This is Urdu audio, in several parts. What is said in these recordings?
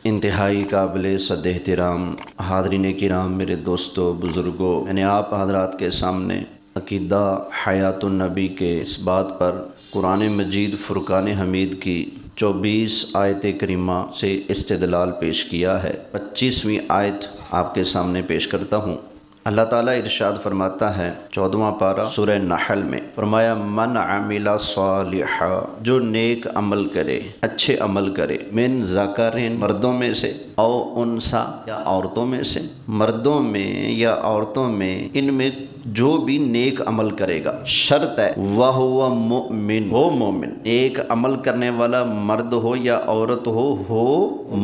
انتہائی قابل صد احترام حاضرین کرام، میرے دوستو بزرگوں، میں نے آپ حضرات کے سامنے عقیدہ حیات النبی کے اس بات پر قرآن مجید فرقان حمید کی 24 آیت کریمہ سے استدلال پیش کیا ہے۔ 25ویں آیت آپ کے سامنے پیش کرتا ہوں۔ اللہ تعالیٰ ارشاد فرماتا ہے 14واں پارہ سورہ نحل میں، فرمایا من عمل صالحا، جو نیک عمل کرے، اچھے عمل کرے، من ذکرین، مردوں میں سے، او انسا، یا عورتوں میں سے، مردوں میں یا عورتوں میں، ان میں جو بھی نیک عمل کرے گا، شرط ہے وَهُوَ مُؤْمِن، ہو مومن، نیک عمل کرنے والا مرد ہو یا عورت ہو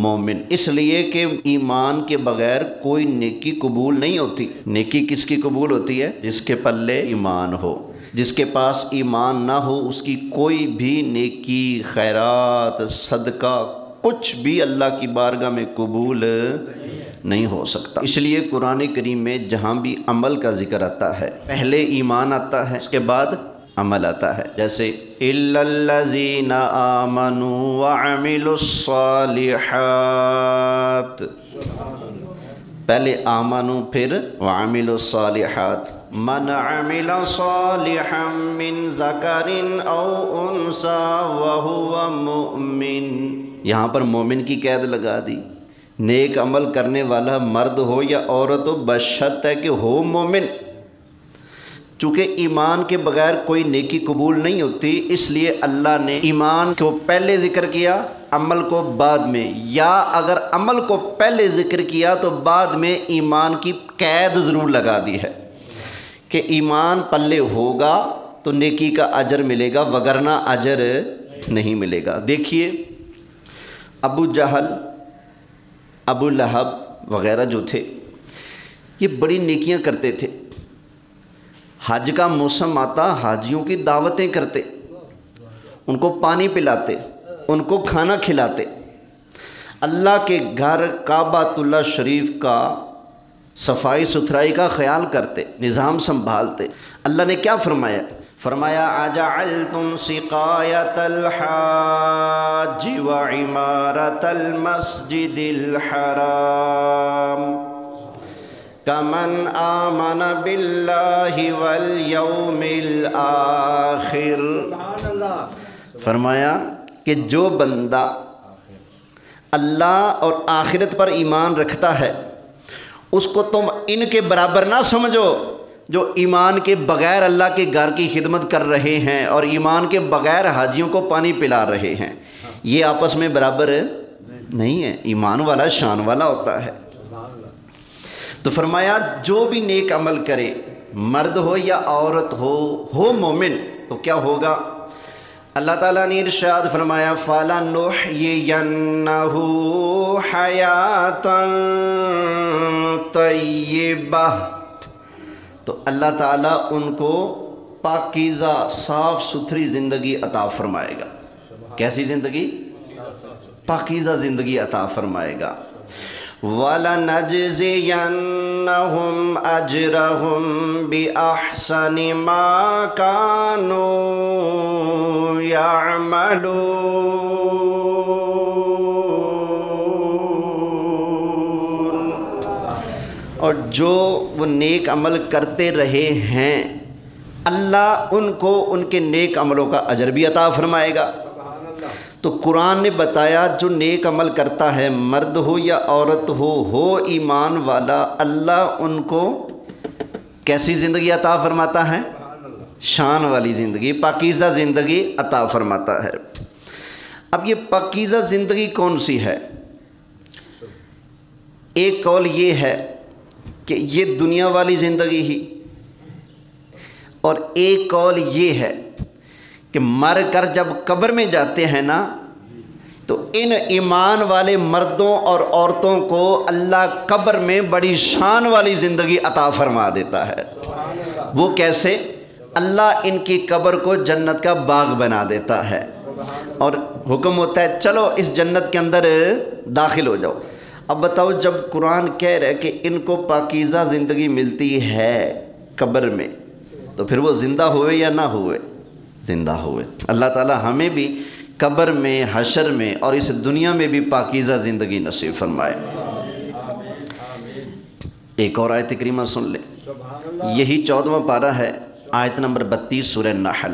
مومن، اس لیے کہ ایمان کے بغیر کوئی نیکی قبول نہیں ہوتی۔ نیکی کس کی قبول ہوتی ہے؟ جس کے پلے ایمان ہو۔ جس کے پاس ایمان نہ ہو اس کی کوئی بھی نیکی، خیرات، صدقہ، کچھ بھی اللہ کی بارگاہ میں قبول نہیں ہو سکتا۔ اس لیے قرآن کریم میں جہاں بھی عمل کا ذکر آتا ہے، پہلے ایمان آتا ہے، اس کے بعد عمل آتا ہے۔ جیسے إِلَّا الَّذِينَ آمَنُوا وَعَمِلُوا الصَّالِحَاتِ، پہلے آمنوا پھر وعملوا الصالحات۔ من عمل صالحا من ذکر او انثى وهو مؤمن، یہاں پر مومن کی قید لگا دی۔ نیک عمل کرنے والا مرد ہو یا عورت ہو، بشرط ہے کہ ہو مومن۔ چونکہ ایمان کے بغیر کوئی نیکی قبول نہیں ہوتی، اس لیے اللہ نے ایمان کو پہلے ذکر کیا، عمل کو بعد میں، یا اگر عمل کو پہلے ذکر کیا تو بعد میں ایمان کی قید ضرور لگا دی ہے کہ ایمان پلے ہوگا تو نیکی کا اجر ملے گا، وگرنہ اجر نہیں ملے گا۔ دیکھیے ابو جہل، ابو لہب وغیرہ جو تھے، یہ بڑی نیکیاں کرتے تھے۔ حج کا موسم آتا، حاجیوں کی دعوتیں کرتے، ان کو پانی پلاتے، ان کو کھانا کھلاتے، اللہ کے گھر کعبۃ اللہ شریف کا صفائی ستھرائی کا خیال کرتے، نظام سنبھالتے۔ اللہ نے کیا فرمایا؟ فرمایا اجعلتم سقایۃ الحاج وعمارۃ المسجد الحرام کمن آمن باللہ والیوم الآخر، فرمایا کہ جو بندہ اللہ اور آخرت پر ایمان رکھتا ہے اس کو تم ان کے برابر نہ سمجھو جو ایمان کے بغیر اللہ کے گھر کی خدمت کر رہے ہیں اور ایمان کے بغیر حاجیوں کو پانی پلا رہے ہیں۔ یہ آپس میں برابر نہیں ہے، ایمان والا شان والا ہوتا ہے۔ تو فرمایا جو بھی نیک عمل کرے، مرد ہو یا عورت ہو مومن، تو کیا ہوگا؟ اللہ تعالیٰ نے ارشاد فرمایا فَلَنُحْيِيَنَّهُ حَيَاةً طَيِّبَةً، تو اللہ تعالیٰ ان کو پاکیزہ صاف ستھری زندگی عطا فرمائے گا۔ کیسی زندگی؟ پاکیزہ زندگی عطا فرمائے گا۔ وَلَنَجْزِيَنَّهُمْ أَجْرَهُمْ بِأَحْسَنِ مَا كَانُوا يَعْمَلُونَ، اور جو وہ نیک عمل کرتے رہے ہیں اللہ ان کو ان کے نیک عملوں کا اجر بھی عطا فرمائے گا۔ تو قرآن نے بتایا جو نیک عمل کرتا ہے، مرد ہو یا عورت ہو ایمان والا، اللہ ان کو کیسی زندگی عطا فرماتا ہے؟ شان والی زندگی، پاکیزہ زندگی عطا فرماتا ہے۔ اب یہ پاکیزہ زندگی کون سی ہے؟ ایک قول یہ ہے کہ یہ دنیا والی زندگی ہی، اور ایک قول یہ ہے کہ مر کر جب قبر میں جاتے ہیں نا تو ان ایمان والے مردوں اور عورتوں کو اللہ قبر میں بڑی شان والی زندگی عطا فرما دیتا ہے۔ وہ کیسے؟ اللہ ان کی قبر کو جنت کا باغ بنا دیتا ہے اور حکم ہوتا ہے چلو اس جنت کے اندر داخل ہو جاؤ۔ اب بتاؤ جب قرآن کہہ رہا ہے کہ ان کو پاکیزہ زندگی ملتی ہے قبر میں، تو پھر وہ زندہ ہوئے یا نہ ہوئے؟ زندہ ہوئے۔ اللہ تعالی ہمیں بھی قبر میں، حشر میں اور اس دنیا میں بھی پاکیزہ زندگی نصیب فرمائے۔ ایک اور آیت کریمہ سن لیں، یہی 14واں پارہ ہے، آیت نمبر 32 سورہ نحل۔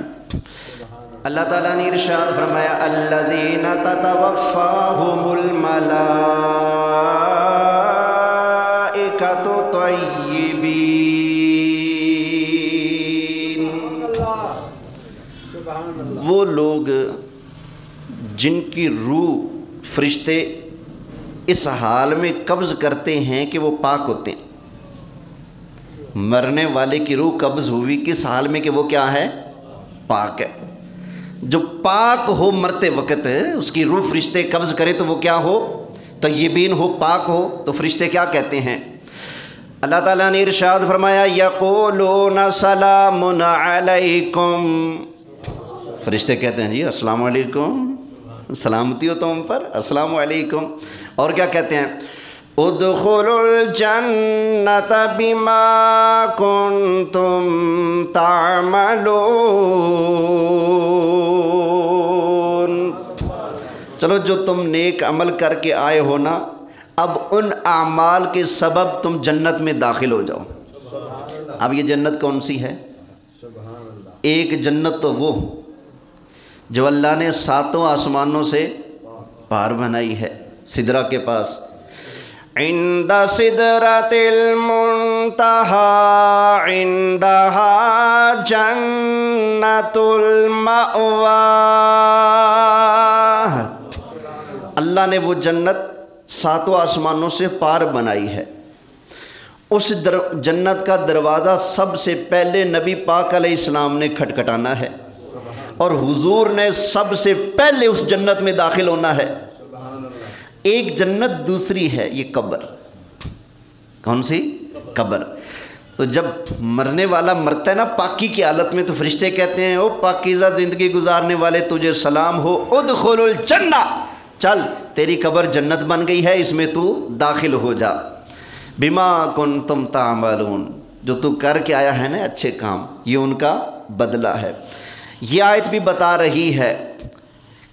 اللہ تعالیٰ نے ارشاد فرمایا الذین تتوفاہم الملائکۃ طیبین، وہ لوگ جن کی روح فرشتے اس حال میں قبض کرتے ہیں کہ وہ پاک ہوتے ہیں۔ مرنے والے کی روح قبض ہوئی کس حال میں کہ وہ کیا ہے؟ پاک ہے۔ جو پاک ہو مرتے وقت اس کی روح فرشتے قبض کرے تو وہ کیا ہو؟ طیبین ہو، پاک ہو۔ تو فرشتے کیا کہتے ہیں؟ اللہ تعالیٰ نے ارشاد فرمایا یقولون سلام علیکم، فرشتے کہتے ہیں جی السلام علیکم، سلامتی ہو تم پر، السلام علیکم۔ اور کیا کہتے ہیں؟ ادخلوا الجنت بما کنتم تعملون، چلو جو تم نیک عمل کر کے آئے ہو نا، اب ان اعمال کے سبب تم جنت میں داخل ہو جاؤ۔ اب یہ جنت کون سی ہے؟ ایک جنت تو وہ جو اللہ نے 7 آسمانوں سے پار بنائی ہے، سدرہ کے پاس، عند سدرۃ المنتہی عندہا جنت المأویٰ، اللہ نے وہ جنت 7 آسمانوں سے پار بنائی ہے۔ اس جنت کا دروازہ سب سے پہلے نبی پاک علیہ السلام نے کھٹکھٹانا ہے، اور حضور نے سب سے پہلے اس جنت میں داخل ہونا ہے۔ ایک جنت دوسری ہے یہ قبر۔ کون سی؟ قبر۔ تو جب مرنے والا مرتا ہے نا پاکی کی حالت میں، تو فرشتے کہتے ہیں او پاکیزہ زندگی گزارنے والے تجھے سلام ہو، ادخل الجنہ، چل تیری قبر جنت بن گئی ہے، اس میں تو داخل ہو جا۔ بما کنتم تعملون، جو تو کر کے آیا ہے نا اچھے کام، یہ ان کا بدلہ ہے۔ یہ آیت بھی بتا رہی ہے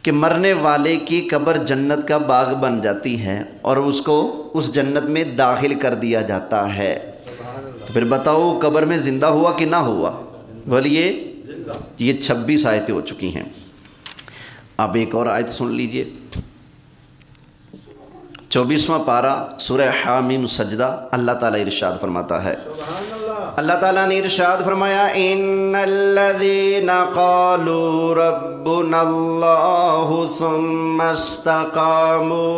کہ مرنے والے کی قبر جنت کا باغ بن جاتی ہے اور اس کو اس جنت میں داخل کر دیا جاتا ہے۔ تو پھر بتاؤ قبر میں زندہ ہوا کہ نہ ہوا؟ بولیے، یہ 26 آیتیں ہو چکی ہیں۔ اب ایک اور آیت سن لیجئے، 24واں پارہ سورہ حامیم سجدہ، اللہ تعالیٰ ارشاد فرماتا ہے، اللہ تعالیٰ نے ارشاد فرمایا ان الذین قالوا ربنا اللہ ثم استقاموا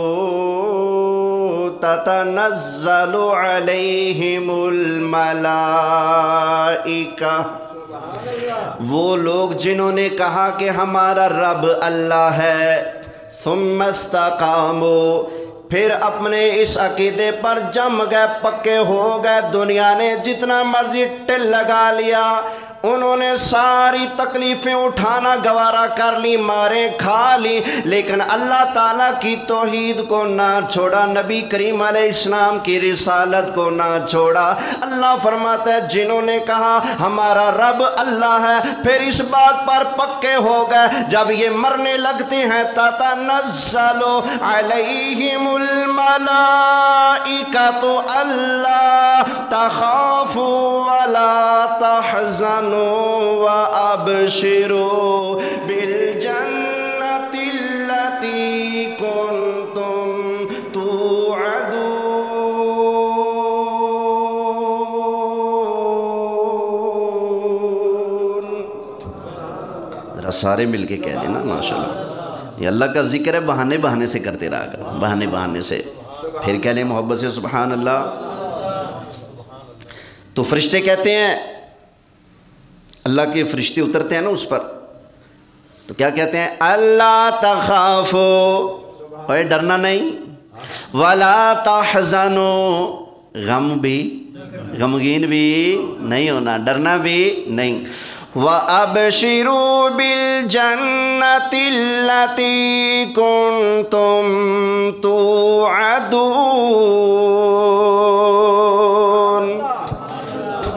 تتنزل علیہم الملائکہ، وہ لوگ جنہوں نے کہا کہ ہمارا رب اللہ ہے، ثم استقاموا، پھر اپنے اس عقیدے پر جم گئے، پکے ہو گئے، دنیا نے جتنا مرضی ٹل لگا لیا، انہوں نے ساری تکلیفیں اٹھانا گوارا کر لی، ماریں کھا لی، لیکن اللہ تعالیٰ کی توحید کو نہ چھوڑا، نبی کریم علیہ السلام کی رسالت کو نہ چھوڑا۔ اللہ فرماتا ہے جنہوں نے کہا ہمارا رب اللہ ہے، پھر اس بات پر پکے ہو گئے، جب یہ مرنے لگتے ہیں تتنزل علیہم الملائکۃ الا تخافوا ولا تحزنوا وَأَبْشِرُوا بِالْجَنَّةِ الَّتِي كُنْتُمْ تُوعَدُونَ۔ ذرا سارے مل کے کہہ لینا ماشاءاللہ۔ یہ اللہ کا ذکر ہے، بہانے بہانے سے کرتے رہا کر، بہانے بہانے سے، پھر کہہ لیں محبت سے سبحان اللہ۔ تو فرشتے کہتے ہیں، اللہ کے فرشتے اترتے ہیں نا اس پر، تو کیا کہتے ہیں؟ اللہ تخافو، اور ڈرنا نہیں، ولا تحزنو، غمگین بھی نہیں ہونا، ڈرنا بھی نہیں، وَأَبْشِرُوا بِالْجَنَّةِ الَّتِي كُنْتُمْ تُوعَدُونَ،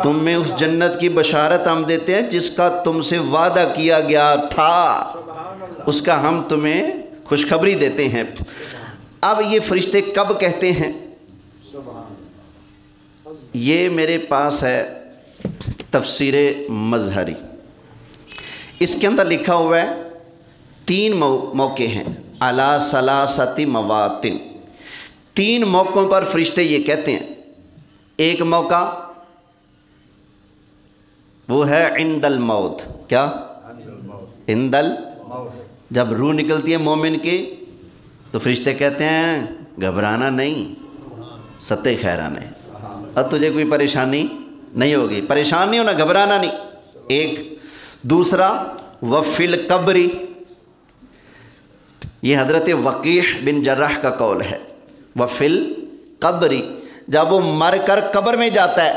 تمہیں اس جنت کی بشارت ہم دیتے ہیں جس کا تم سے وعدہ کیا گیا تھا۔ اس کا ہم تمہیں خوشخبری دیتے ہیں۔ اب یہ فرشتے کب کہتے ہیں؟ یہ میرے پاس ہے تفسیر مظہری، اس کے اندر لکھا ہوا ہے 3 موقع ہیں، علی ثلاثۃ مواطن، 3 موقعوں پر فرشتے یہ کہتے ہیں۔ ایک موقع وہ ہے عند الموت، کیا؟ عند الموت، جب روح نکلتی ہے مومن کی تو فرشتے کہتے ہیں گھبرانا نہیں، ستِ خیرانے، اب تجھے کوئی پریشانی نہیں ہوگی، پریشان نہیں ہونا، گھبرانا نہیں۔ ایک دوسرا وفی القبر، یہ حضرت وقیع بن جراح کا قول ہے، وفی القبر، جب وہ مر کر قبر میں جاتا ہے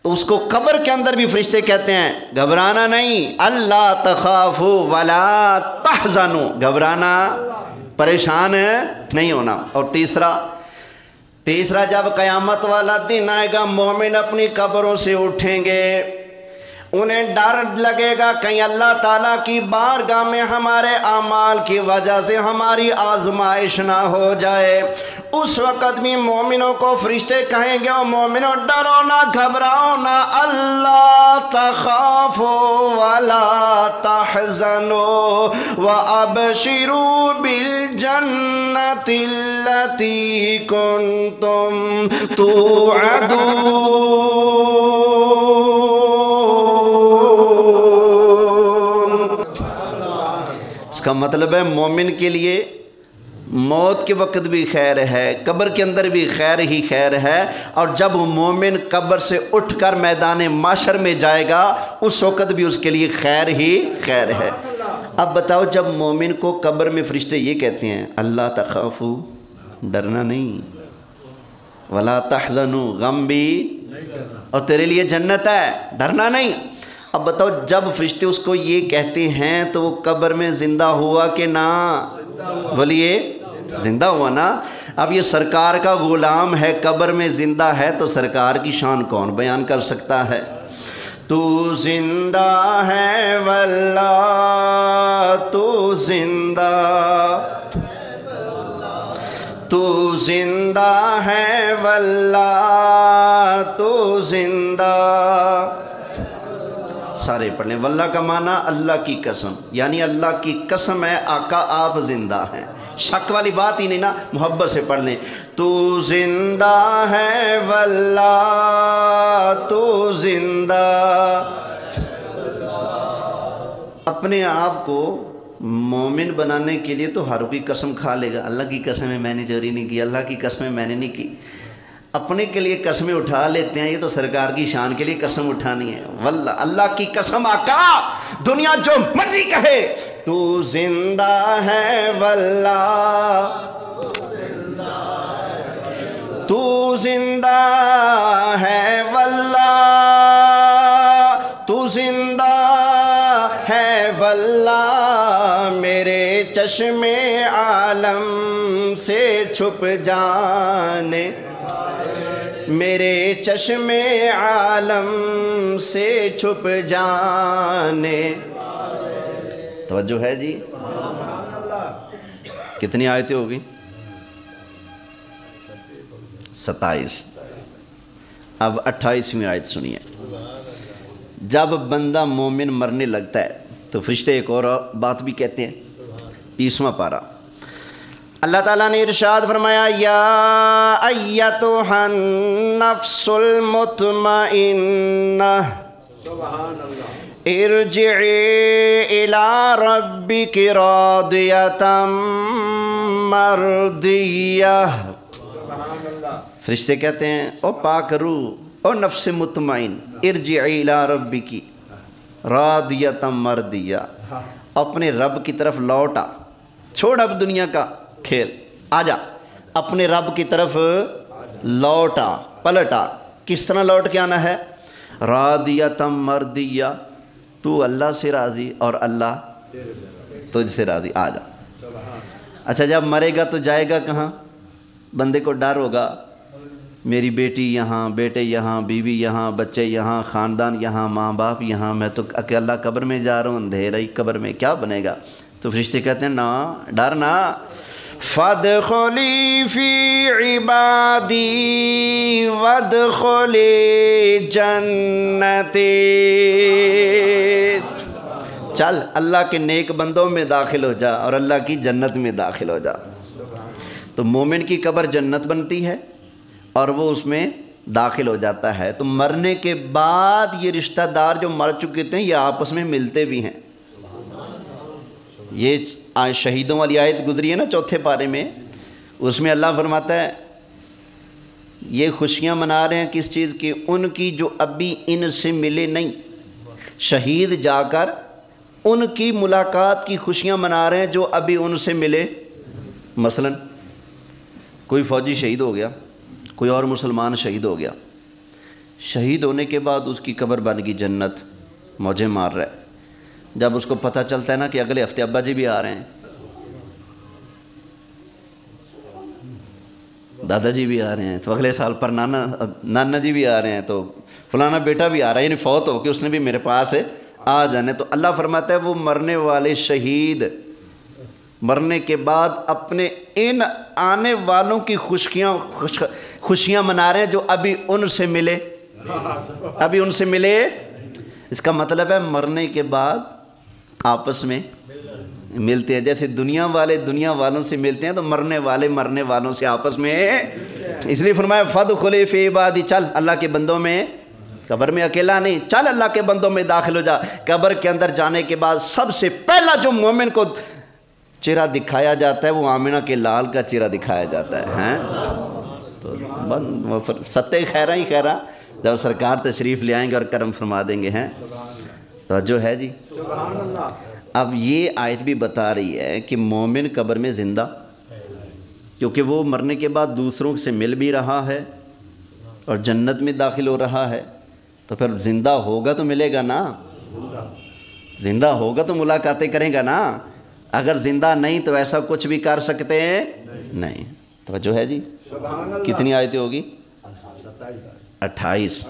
تو اس کو قبر کے اندر بھی فرشتے کہتے ہیں گھبرانا نہیں، اللہ تخافوا ولا تحزنوا، گھبرانا، پریشان نہیں ہونا۔ اور تیسرا جب قیامت والا دن آئے گا، مومن اپنی قبروں سے اٹھیں گے، انہیں ڈر لگے گا کہیں اللہ تعالیٰ کی بارگاہ میں ہمارے اعمال کی وجہ سے ہماری آزمائش نہ ہو جائے۔ اس وقت بھی مومنوں کو فرشتے کہیں گے، او مومنوں ڈرو نہ، گھبراؤ نہ، اللہ تخافوا ولا تحزنوا وابشروا بالجنة التي كنتم توعدون۔ اس کا مطلب ہے مومن کے لیے موت کے وقت بھی خیر ہے، قبر کے اندر بھی خیر ہی خیر ہے، اور جب مومن قبر سے اٹھ کر میدان معاشر میں جائے گا اس وقت بھی اس کے لیے خیر ہی خیر ہے۔ اب بتاؤ، جب مومن کو قبر میں فرشتے یہ کہتے ہیں اللہ تخافوا، ڈرنا نہیں، ولا تحزنوا، غم بھی، اور تیرے لیے جنت ہے، ڈرنا نہیں۔ اب بتاؤ، جب فرشتے اس کو یہ کہتے ہیں تو وہ قبر میں زندہ ہوا کہ نہ؟ بولیے، زندہ ہوا نا۔ اب یہ سرکار کا غلام ہے، قبر میں زندہ ہے، تو سرکار کی شان کون بیان کر سکتا ہے؟ تو زندہ ہے واللہ، تو زندہ، تو زندہ ہے واللہ، تو زندہ، سارے پڑھ لیں۔ واللہ کا معنی اللہ کی قسم، یعنی اللہ کی قسم ہے آقا آپ زندہ ہیں، شک والی بات ہی نہیں نا، محبت سے پڑھ لیں۔ تو زندہ ہے واللہ، تو زندہ، اپنے آپ کو مومن بنانے کے لیے تو ہر کوئی قسم کھا لے گا، اللہ کی قسم ہے میں نے چوری نہیں کی، اللہ کی قسم ہے میں نے نہیں کی، اپنے کے لیے قسمیں اٹھا لیتے ہیں، یہ تو سرکار کی شان کے لیے قسم اٹھانی ہے۔ واللہ، اللہ کی قسم آقا دنیا جو مرضی کہے، تو زندہ ہے واللہ، تو زندہ ہے واللہ، تو زندہ ہے واللہ، میرے چشم عالم سے چھپ جانے، میرے چشم عالم سے چھپ جانے۔ توجہ ہے جی؟ کتنی آیتیں ہوگی؟ 27۔ اب 28ویں آیت سنیے۔ جب بندہ مومن مرنے لگتا ہے تو فرشتے ایک اور بات بھی کہتے ہیں۔ 30واں پارہ، اللہ تعالیٰ نے ارشاد فرمایا، یا ایتھا النفس المطمئنہ ارجعی الی ربک راضیۃ مرضیہ۔ فرشتے کہتے ہیں، او پاک روح، او نفس مطمئن، ارجعی الی ربک راضیۃ مرضیہ، اپنے رب کی طرف لوٹا، چھوڑ اب دنیا کا کھیل، آجا اپنے رب کی طرف لوٹا، پلٹا۔ کس طرح لوٹ کے آنا ہے؟ راضیۃ مرضیہ، تو اللہ سے راضی اور اللہ تجھ سے راضی، آجا۔ اچھا، جب مرے گا تو جائے گا کہاں؟ بندے کو ڈر ہوگا، میری بیٹی یہاں، بیٹے یہاں، بیوی یہاں، بچے یہاں، خاندان یہاں، ماں باپ یہاں، میں تو اکیلا قبر میں جا رہا ہوں، اندھیرا ہی قبر میں، کیا بنے گا؟ تو فرشتے کہتے ہیں نا، ڈر نا، فادخلی فی عبادی وادخلی جنتی، چل اللہ کے نیک بندوں میں داخل ہو جا اور اللہ کی جنت میں داخل ہو جا۔ تو مومن کی قبر جنت بنتی ہے اور وہ اس میں داخل ہو جاتا ہے۔ تو مرنے کے بعد یہ رشتہ دار جو مر چکے تھے یہ آپس میں ملتے بھی ہیں۔ یہ شہیدوں والی آیت گزری ہے نا چوتھے پارے میں، اس میں اللہ فرماتا ہے یہ خوشیاں منا رہے ہیں کس چیز کی؟ ان کی جو ابھی ان سے ملے نہیں، شہید جا کر ان کی ملاقات کی خوشیاں منا رہے ہیں جو ابھی ان سے ملے۔ مثلا کوئی فوجی شہید ہو گیا، کوئی اور مسلمان شہید ہو گیا، شہید ہونے کے بعد اس کی قبر بن گئی جنت، موجیں مار رہا ہے۔ جب اس کو پتہ چلتا ہے نا کہ اگلے ہفتے ابا جی بھی آ رہے ہیں، دادا جی بھی آ رہے ہیں، تو اگلے سال پر نانا جی بھی آ رہے ہیں، تو فلانا بیٹا بھی آ رہا ہے، یعنی فوت ہو کے اس نے بھی میرے پاس آ جانے۔ تو اللہ فرماتا ہے وہ مرنے والے شہید مرنے کے بعد اپنے ان آنے والوں کی خوشیاں منا رہے ہیں جو ابھی ان سے ملے۔ اس کا مطلب ہے مرنے کے بعد آپس میں ملتے ہیں، جیسے دنیا والے دنیا والوں سے ملتے ہیں تو مرنے والے مرنے والوں سے آپس میں۔ اس لیے فرمایا فادخلی فی عبادی، چل اللہ کے بندوں میں، قبر میں اکیلا نہیں، چل اللہ کے بندوں میں داخل ہو جا۔ قبر کے اندر جانے کے بعد سب سے پہلا جو مومن کو چہرہ دکھایا جاتا ہے وہ آمنہ کے لال کا چہرہ دکھایا جاتا ہے۔ تو ستے خیرہ ہی خیرہ جب سرکار تشریف لے آئیں گے اور کرم فرما دیں گے، ہیں توجہ ہے جی۔ اب یہ آیت بھی بتا رہی ہے کہ مومن قبر میں زندہ، کیونکہ وہ مرنے کے بعد دوسروں سے مل بھی رہا ہے اور جنت میں داخل ہو رہا ہے، تو پھر زندہ ہوگا تو ملے گا نا، زندہ ہوگا تو ملاقاتیں کرے گا نا۔ اگر زندہ نہیں تو ایسا کچھ بھی کر سکتے ہیں نہیں۔ توجہ ہے جی۔ کتنی آیتیں ہوگی؟ 28۔